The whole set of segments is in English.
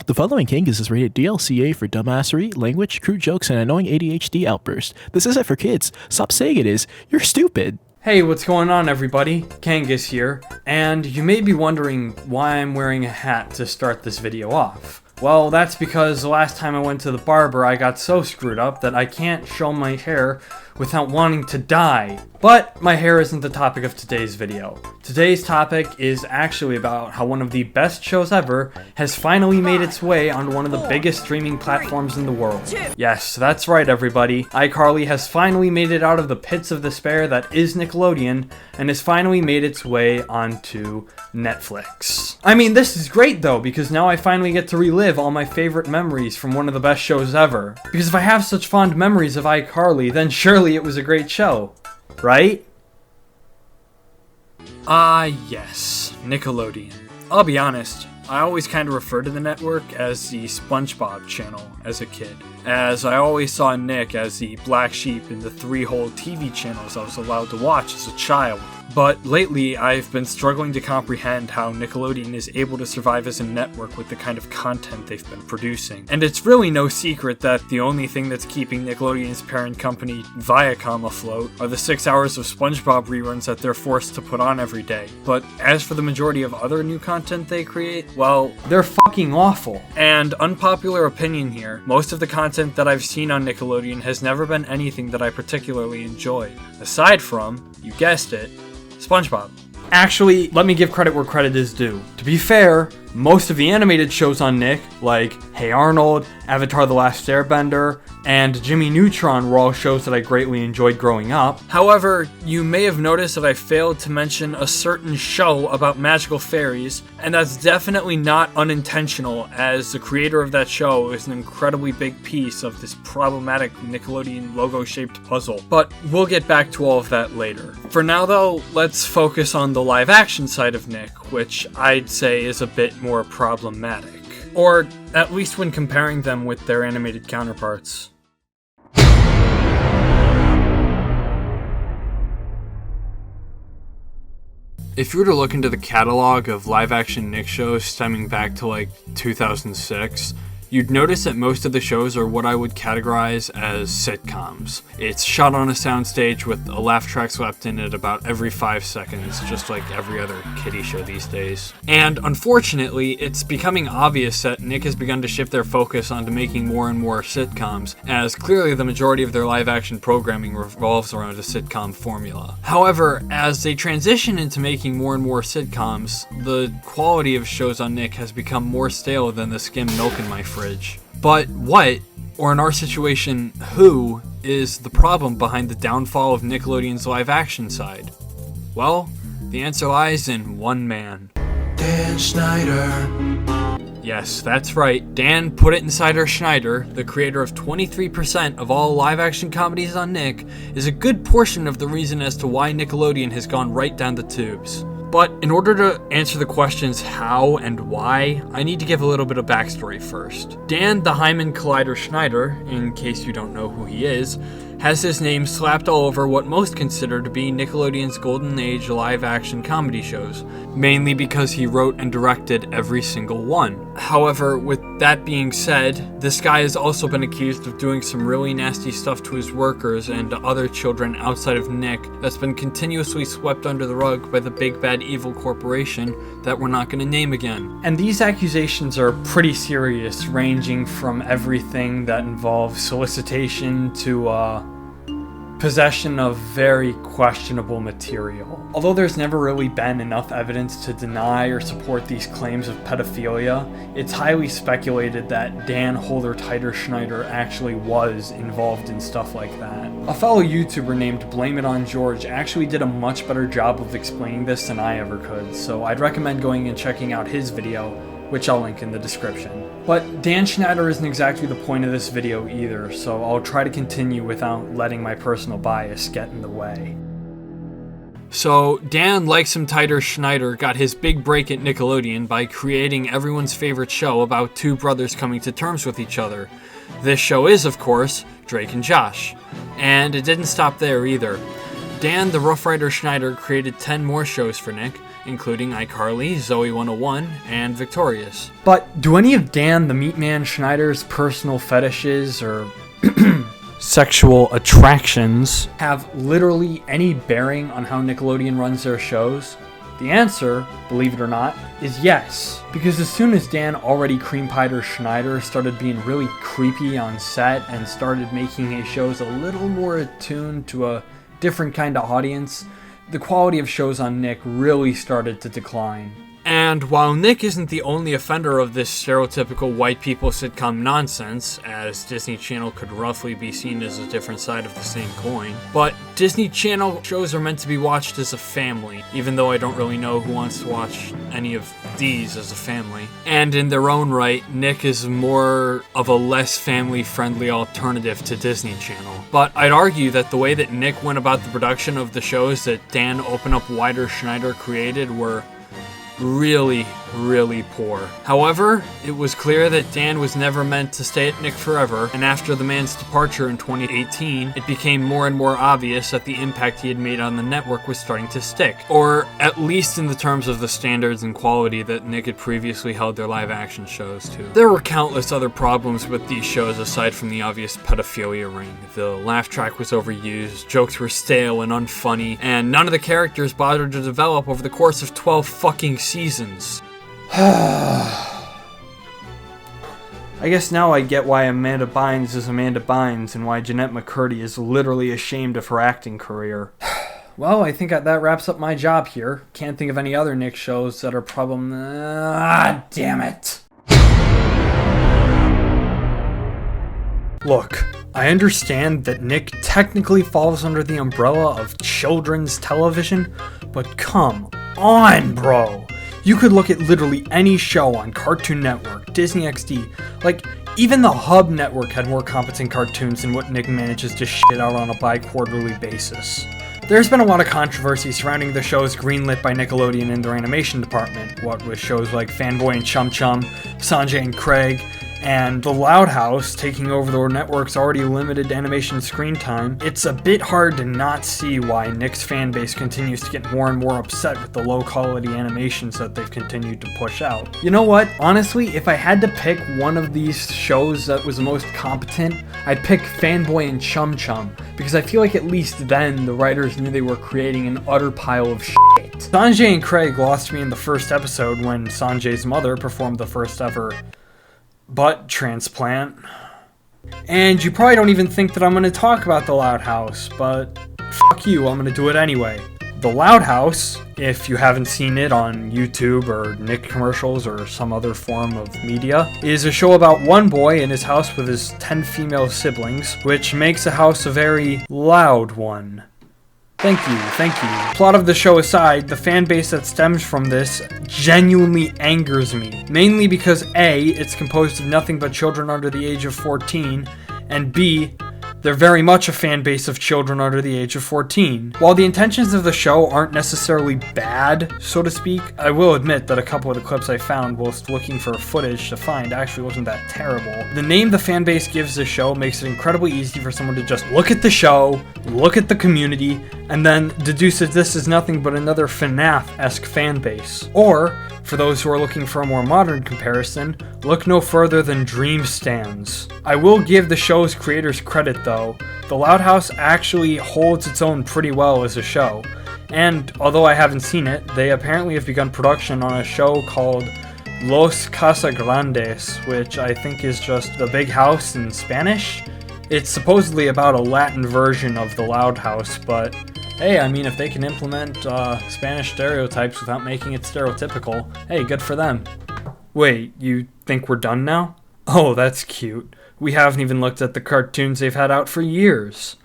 The following Cangus is rated DLCA for dumbassery, language, crude jokes, and annoying ADHD outbursts. This isn't for kids. Stop saying it is. You're stupid. Hey, what's going on, everybody? Cangus here, and you may be wondering why I'm wearing a hat to start this video off. Well, that's because the last time I went to the barber, I got so screwed up that I can't show my hair without wanting to die. But my hair isn't the topic of today's video. Today's topic is actually about how one of the best shows ever has finally made its way onto one of the biggest streaming platforms in the world. Yes, that's right, everybody. iCarly has finally made it out of the pits of despair that is Nickelodeon and has finally made its way onto Netflix. I mean, this is great though, because now I finally get to relive all my favorite memories from one of the best shows ever. Because if I have such fond memories of iCarly, then surely it was a great show, right? Yes, Nickelodeon. I'll be honest, I always kind of referred to the network as the SpongeBob channel as a kid, as I always saw Nick as the black sheep in the 3 whole TV channels I was allowed to watch as a child. But lately, I've been struggling to comprehend how Nickelodeon is able to survive as a network with the kind of content they've been producing. And it's really no secret that the only thing that's keeping Nickelodeon's parent company, Viacom, afloat are the 6 hours of SpongeBob reruns that they're forced to put on every day. But as for the majority of other new content they create, well, they're fucking awful. And unpopular opinion here, most of the content that I've seen on Nickelodeon has never been anything that I particularly enjoy. Aside from, you guessed it, SpongeBob. Actually, let me give credit where credit is due. To be fair, most of the animated shows on Nick, like Hey Arnold, Avatar: The Last Airbender, and Jimmy Neutron were all shows that I greatly enjoyed growing up. However, you may have noticed that I failed to mention a certain show about magical fairies, and that's definitely not unintentional, as the creator of that show is an incredibly big piece of this problematic Nickelodeon logo-shaped puzzle. But we'll get back to all of that later. For now though, let's focus on the live-action side of Nick, which I'd say is a bit more problematic. Or at least when comparing them with their animated counterparts. If you were to look into the catalog of live-action Nick shows stemming back to like 2006, you'd notice that most of the shows are what I would categorize as sitcoms. It's shot on a soundstage with a laugh track slapped in it about every 5 seconds, just like every other kiddie show these days. And unfortunately, it's becoming obvious that Nick has begun to shift their focus onto making more and more sitcoms, as clearly the majority of their live-action programming revolves around a sitcom formula. However, as they transition into making more and more sitcoms, the quality of shows on Nick has become more stale than the skim milk in my fridge. But what, or in our situation, who, is the problem behind the downfall of Nickelodeon's live-action side? Well, the answer lies in one man. Dan Schneider. Yes, that's right. Dan put it inside our Schneider, the creator of 23% of all live-action comedies on Nick, is a good portion of the reason as to why Nickelodeon has gone right down the tubes. But in order to answer the questions how and why, I need to give a little bit of backstory first. Dan the Hyman Collider Schneider, in case you don't know who he is, has his name slapped all over what most consider to be Nickelodeon's golden age live-action comedy shows, mainly because he wrote and directed every single one. However, with that being said, this guy has also been accused of doing some really nasty stuff to his workers and to other children outside of Nick that's been continuously swept under the rug by the big bad evil corporation that we're not going to name again. And these accusations are pretty serious, ranging from everything that involves solicitation to possession of very questionable material. Although there's never really been enough evidence to deny or support these claims of pedophilia, it's highly speculated that Dan Holder-Titer Schneider actually was involved in stuff like that. A fellow YouTuber named Blame It On George actually did a much better job of explaining this than I ever could, so I'd recommend going and checking out his video, which I'll link in the description. But Dan Schneider isn't exactly the point of this video either, so I'll try to continue without letting my personal bias get in the way. So, Dan Like Some Titer Schneider got his big break at Nickelodeon by creating everyone's favorite show about 2 brothers coming to terms with each other. This show is, of course, Drake and Josh. And it didn't stop there either. Dan the Rough Rider Schneider created 10 more shows for Nick, including iCarly, Zoe 101, and Victorious. But do any of Dan the Meatman Schneider's personal fetishes or sexual attractions have literally any bearing on how Nickelodeon runs their shows? The answer, believe it or not, is yes. Because as soon as Dan already cream-pied her Schneider started being really creepy on set and started making his shows a little more attuned to a different kind of audience, the quality of shows on Nick really started to decline. And while Nick isn't the only offender of this stereotypical white people sitcom nonsense, as Disney Channel could roughly be seen as a different side of the same coin, but Disney Channel shows are meant to be watched as a family, even though I don't really know who wants to watch any of these as a family. And in their own right, Nick is more of a less family-friendly alternative to Disney Channel. But I'd argue that the way that Nick went about the production of the shows that Dan Open Up Wider Schneider created were really poor. However, it was clear that Dan was never meant to stay at Nick forever, and after the man's departure in 2018, it became more and more obvious that the impact he had made on the network was starting to stick, or at least in the terms of the standards and quality that Nick had previously held their live-action shows to. There were countless other problems with these shows aside from the obvious pedophilia ring. The laugh track was overused, jokes were stale and unfunny, and none of the characters bothered to develop over the course of 12 fucking seasons. I guess now I get why Amanda Bynes is Amanda Bynes and why Jeanette McCurdy is literally ashamed of her acting career. Well, I think that wraps up my job here. Can't think of any other Nick shows that are damn it. Look, I understand that Nick technically falls under the umbrella of children's television, but come on, bro. You could look at literally any show on Cartoon Network, Disney XD, like, even the Hub Network had more competent cartoons than what Nick manages to shit out on a bi-quarterly basis. There's been a lot of controversy surrounding the shows greenlit by Nickelodeon in their animation department, what with shows like Fanboy and Chum Chum, Sanjay and Craig, and The Loud House taking over the network's already limited animation screen time. It's a bit hard to not see why Nick's fanbase continues to get more and more upset with the low-quality animations that they've continued to push out. You know what? Honestly, if I had to pick one of these shows that was the most competent, I'd pick Fanboy and Chum Chum, because I feel like at least then the writers knew they were creating an utter pile of shit. Sanjay and Craig lost me in the first episode when Sanjay's mother performed the first ever butt transplant. And you probably don't even think that I'm going to talk about The Loud House, but fuck you, I'm going to do it anyway. The Loud House, if you haven't seen it on YouTube or Nick commercials or some other form of media, is a show about one boy in his house with his 10 female siblings, which makes the house a very loud one. Thank you. Plot of the show aside, the fan base that stems from this genuinely angers me. Mainly because A, it's composed of nothing but children under the age of 14, and B, they're very much a fan base of children under the age of 14. While the intentions of the show aren't necessarily bad, so to speak, I will admit that a couple of the clips I found whilst looking for footage to find actually wasn't that terrible. The name the fan base gives the show makes it incredibly easy for someone to just look at the show, look at the community, and then deduce that this is nothing but another FNAF-esque fan base. Or, for those who are looking for a more modern comparison, look no further than Dream Stands. I will give the show's creators credit though. The Loud House actually holds its own pretty well as a show. And, although I haven't seen it, they apparently have begun production on a show called Los Casagrandes, which I think is just the big house in Spanish. It's supposedly about a Latin version of The Loud House, but hey, I mean, if they can implement Spanish stereotypes without making it stereotypical, hey, good for them. Wait, you think we're done now? Oh, that's cute. We haven't even looked at the cartoons they've had out for years.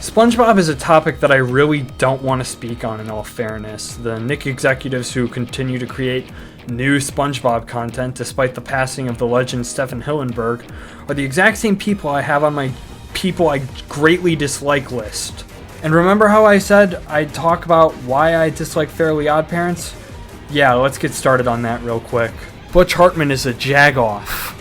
SpongeBob is a topic that I really don't want to speak on in all fairness. The Nick executives who continue to create new SpongeBob content despite the passing of the legend Stephen Hillenburg are the exact same people I have on my people I greatly dislike list. And remember how I said I'd talk about why I dislike Fairly Odd Parents? Yeah, let's get started on that real quick. Butch Hartman is a jagoff.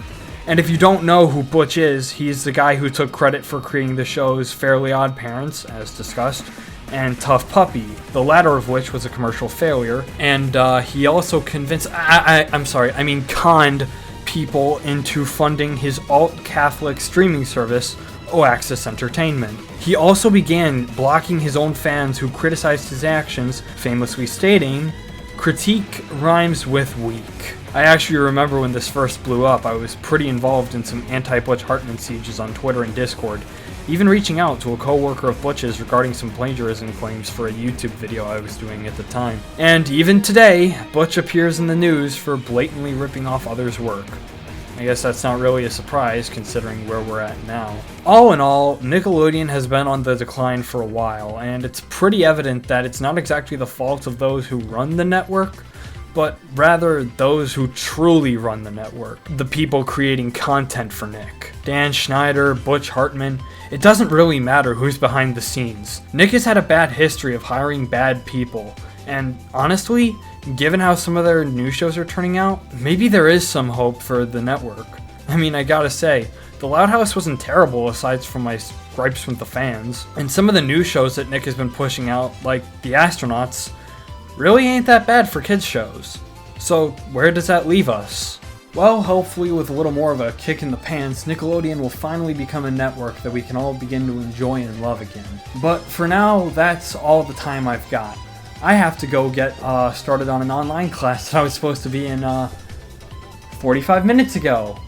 And if you don't know who Butch is, he's the guy who took credit for creating the shows Fairly Odd Parents, as discussed, and Tough Puppy, the latter of which was a commercial failure. And he also conned people into funding his alt-Catholic streaming service, Oaxis Entertainment. He also began blocking his own fans who criticized his actions, famously stating, "Critique rhymes with weak." I actually remember when this first blew up, I was pretty involved in some anti-Butch Hartman sieges on Twitter and Discord, even reaching out to a co-worker of Butch's regarding some plagiarism claims for a YouTube video I was doing at the time. And even today, Butch appears in the news for blatantly ripping off others' work. I guess that's not really a surprise considering where we're at now. All in all, Nickelodeon has been on the decline for a while, and it's pretty evident that it's not exactly the fault of those who run the network, but rather those who truly run the network, the people creating content for Nick. Dan Schneider, Butch Hartman, it doesn't really matter who's behind the scenes. Nick has had a bad history of hiring bad people, and honestly, given how some of their new shows are turning out, maybe there is some hope for the network. I mean, I gotta say, The Loud House wasn't terrible aside from my gripes with the fans, and some of the new shows that Nick has been pushing out, like The Astronauts, really ain't that bad for kids shows. So where does that leave us? Well, hopefully with a little more of a kick in the pants, Nickelodeon will finally become a network that we can all begin to enjoy and love again. But for now, that's all the time I've got. I have to go get started on an online class that I was supposed to be in 45 minutes ago.